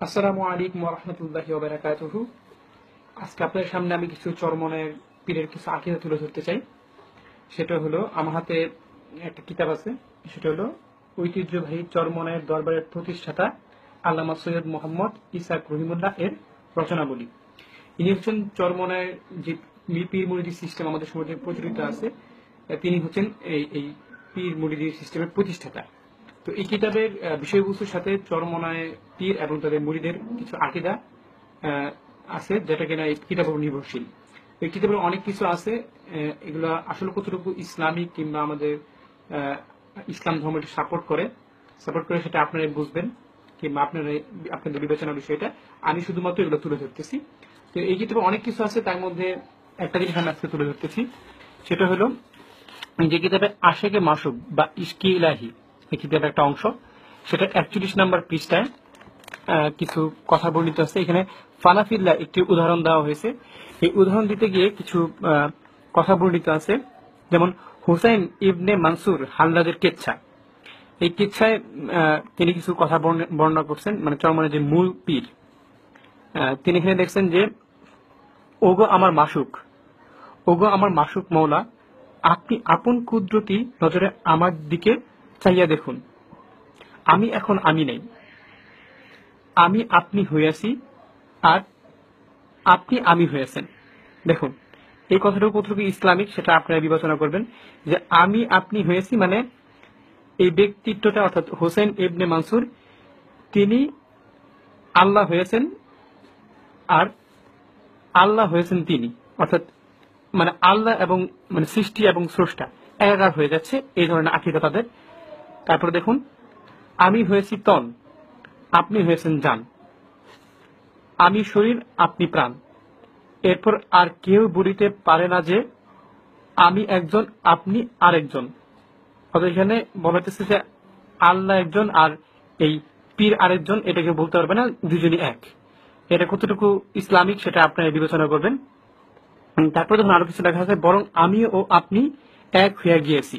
আসসালামু আলাইকুম ওয়া রাহমাতুল্লাহি ওয়া বারাকাতুহু। আজকে আপনাদের সামনে আমি কিছু চরমনের পীরের কিছু আকীদা তুলে ধরতে চাই। সেটা হলো আমার হাতে একটা কিতাব আছে, সেটা হলো ঐতিহ্যবাহী চরমনের দরবারের প্রতিষ্ঠাতা আল্লামা সৈয়দ মোহাম্মদ ইসাক রহিমুল্লাহ এর রচনাবলী। ইনি হচ্ছেন চরমনের যে পীর মুরিদি সিস্টেম আমাদের সমাজে প্রচলিত আছে, তিনি হচ্ছেন এই পীর মুরিদি সিস্টেমের প্রতিষ্ঠাতা। তো এই কিতাবের বিষয়বস্তুর সাথে চরমনায় পীর এবং তাদের মুরিদের কিছু আকীদা আছে, যেটা কিনা এই কিতাবের উপর নির্ভরশীল। এই কিতাবের অনেক কিছু আছে, এগুলো আসলে কতটুকু ইসলামিক কিংবা আমাদের ইসলাম ধর্মকে সাপোর্ট করে সেটা আপনারা বুঝবেন কিংবা আপনাদের বিবেচনার বিষয়টা। আমি শুধুমাত্র এগুলো তুলে ধরতেছি। তো এই কিতাবে অনেক কিছু আছে, তার মধ্যে একটা জিনিস আমি আজকে তুলে ধরতেছি, সেটা হলো যে কিতাবে আশেকে মাসুক বা ইশকি ইলাহি, এই কিতাবের একটা অংশ, সেটা 41 নম্বর পৃষ্ঠায় কিছু কথা বর্ণিত আছে। এখানে ফানাফিল্লাহ একটি উদাহরণ দেওয়া হয়েছে। এই উদাহরণ দিতে গিয়ে কিছু কথা বর্ণিত আছে, যেমন হুসাইন ইবনে মানসুর হাল্লাদের কেচ্ছা। এই কেচ্ছায় তিনি কিছু কথা বর্ণনা করছেন, মানে চরমনের যে মূল পীর, তিনি এখানে দেখছেন যে ওগো আমার মাসুক, ওগো আমার মাসুক মওলা, আপনি আপন কুদরতি নজরে আমার দিকে চাইয়া দেখুন। আমি এখন আমি নেই, আমি আপনি হইয়াছি আর আপনি আমি হয়েছেন। দেখুন এই কথাটুকু কতটুকু ইসলামিক সেটা আপনারা বিবেচনা করবেন, যে আমি আপনি হয়েছি মানে এই ব্যক্তিত্বটা অর্থাৎ হোসেন ইবনে মানসুর তিনি আল্লাহ হয়েছেন আর আল্লাহ হয়েছেন তিনি, অর্থাৎ মানে আল্লাহ এবং মানে সৃষ্টি এবং স্রষ্টা একাকার হয়ে যাচ্ছে, এই ধরনের আকীদা তাদের। তারপরে দেখুন, আমি হয়েছি তন, আপনি হয়েছেন জান, আমি শরীর আপনি প্রাণ, এরপর আর কেউ বলিতে পারে না যে আমি একজন আপনি আরেকজন। অর্থাৎ এখানে বলা হচ্ছে যে আল্লাহ একজন আর এই পীর আরেকজন, এটাকে বলতে পারবে না, দুজনই এক। এটা কতটুকু ইসলামিক সেটা আপনারা বিবেচনা করবেন। তারপরে যখন আরো কিছু লেখা আছে, বরং আমি ও আপনি এক হইয়া গিয়েছি,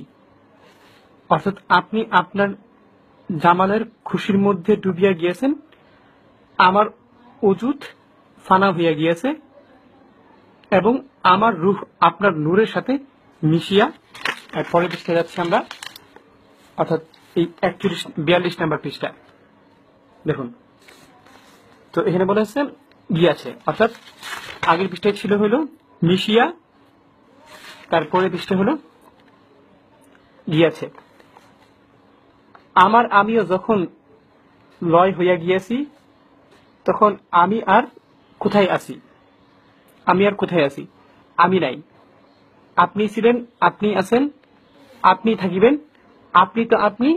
অর্থাৎ আপনি আপনার জামালের খুশির মধ্যে ডুবিয়া গিয়েছেন, আমার অজুত ফানা হইয়া গিয়েছে এবং আমার রূহ আপনার নূরের সাথে মিশিয়া। পরের পৃষ্ঠায় যাচ্ছি আমরা, অর্থাৎ এই 42 নম্বর পৃষ্ঠা দেখুন। তো এখানে বলা হচ্ছে গিয়াছে, অর্থাৎ আগের পৃষ্ঠায় ছিল হলো মিশিয়া, তারপরে পৃষ্ঠা হলো গিয়াছে। আমার আমিও যখন লয় হইয়া গিয়াছি, তখন আমি আর কোথায় আছি, আমি আর কোথায় আছি, আমি নাই। আপনি ছিলেন, আপনি আছেন, আপনি থাকিবেন, আপনি তো আপনি,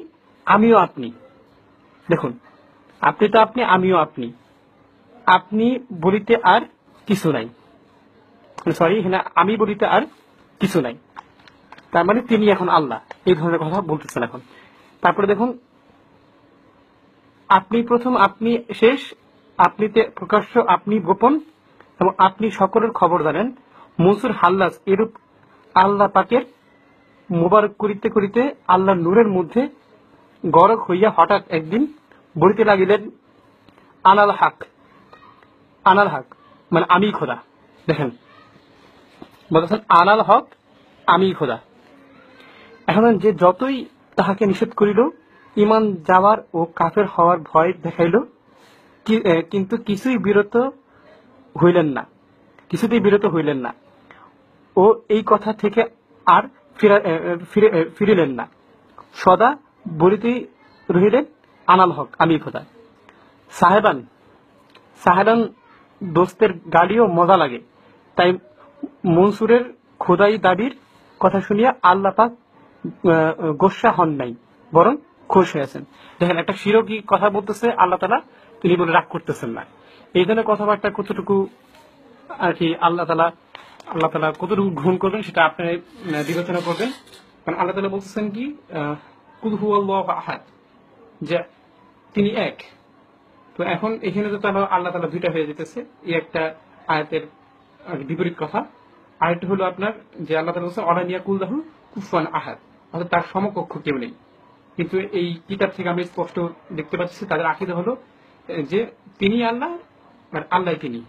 আমিও আপনি। দেখুন, আপনি তো আপনি, আমিও আপনি, আপনি বলিতে আর কিছু নাই, সরি এখানে আমি বলিতে আর কিছু নাই, তার মানে তিনি এখন আল্লাহ, এই ধরনের কথা বলতেছেন এখন। তারপরে দেখুন, আপনি প্রথম, আপনি শেষ, আপনিতে প্রকাশ্য, আপনি গোপন এবং আপনি সকলের খবর জানেন। মনসুর হাল্লাজ এরূপ আল্লাহ পাকের মোবারক করিতে করিতে আল্লাহ নূরের মধ্যে গরক হইয়া হঠাৎ একদিন বলিতে লাগিলেন, আনাল হক, আনাল হক মানে আমি খোদা। দেখেন বলতেছেন আনাল হক, আমি খোদা। এখন যে যতই তাহাকে নিষেধ করিল, ইমান যাওয়ার ও কাফের হওয়ার ভয় দেখাইল, কিন্তু কিছুতেই বিরত হইলেন না ও এই কথা থেকে আর ফিরিলেন না, সদা বলিতেই রহিলেন, আনাল হক, আমি খোদা। সাহেবান দোস্তের গালিও মজা লাগে, তাই মনসুরের খোদাই দাবির কথা শুনিয়া আল্লাহ পাক গোস্বা হন নাই, বরং খুশ হয়েছেন। দেখেন একটা শিরকি কথা বলতেছে আল্লাহ তাআলা, তিনি বলে রাগ করতেছেন না। এই ধরনের কথাবার্তা কতটুকু আর কি আল্লাহ তাআলা কতটুকু গ্রহণ করবেন সেটা আপনি বিবেচনা করবেন। কারণ আল্লাহ তাআলা বলতেছেন কি, কুল হুয়াল্লাহু আহাদ, যে তিনি এক। তো এখন এখানে তো আল্লাহ তাআলা দুইটা হয়ে যেতেছে, এই একটা আয়াতের বিপরীত কথা। আরেকটা হলো আপনার যে আল্লাহ তাআলা বলছেন অলানিয়া কুল্লাহু কুফুয়ান আহাদ, অর্থাৎ তার সমকক্ষ কেউ নেই। কিন্তু এই কিতাব থেকে আমি স্পষ্ট দেখতে পাচ্ছি তাদের আকীদা হলো যে তিনি আল্লাহ আর আল্লাহ তিনি,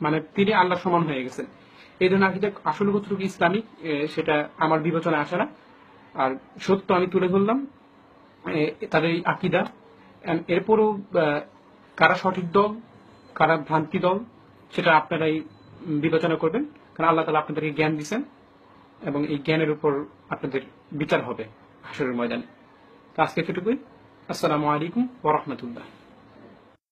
মানে তিনি আল্লাহ সমান হয়ে গেছেন। এই ধরনের আকিদা আসলে কতটুকু ইসলামিক সেটা আমার বিবেচনায় আসে না। আর সত্য আমি তুলে ধরলাম তাদের এই আকিদা। এরপরও কারা সঠিক দল কারা ভ্রান্তি দল সেটা আপনারাই বিবেচনা করবেন, কারণ আল্লাহ তাআলা আপনাদেরকে জ্ঞান দিচ্ছেন এবং এই জ্ঞানের উপর আপনাদের বিচার হবে হাশরের ময়দানে। তো আজকে এতটুকুই। আসসালামু আলাইকুম ওয়া রাহমাতুল্লাহ।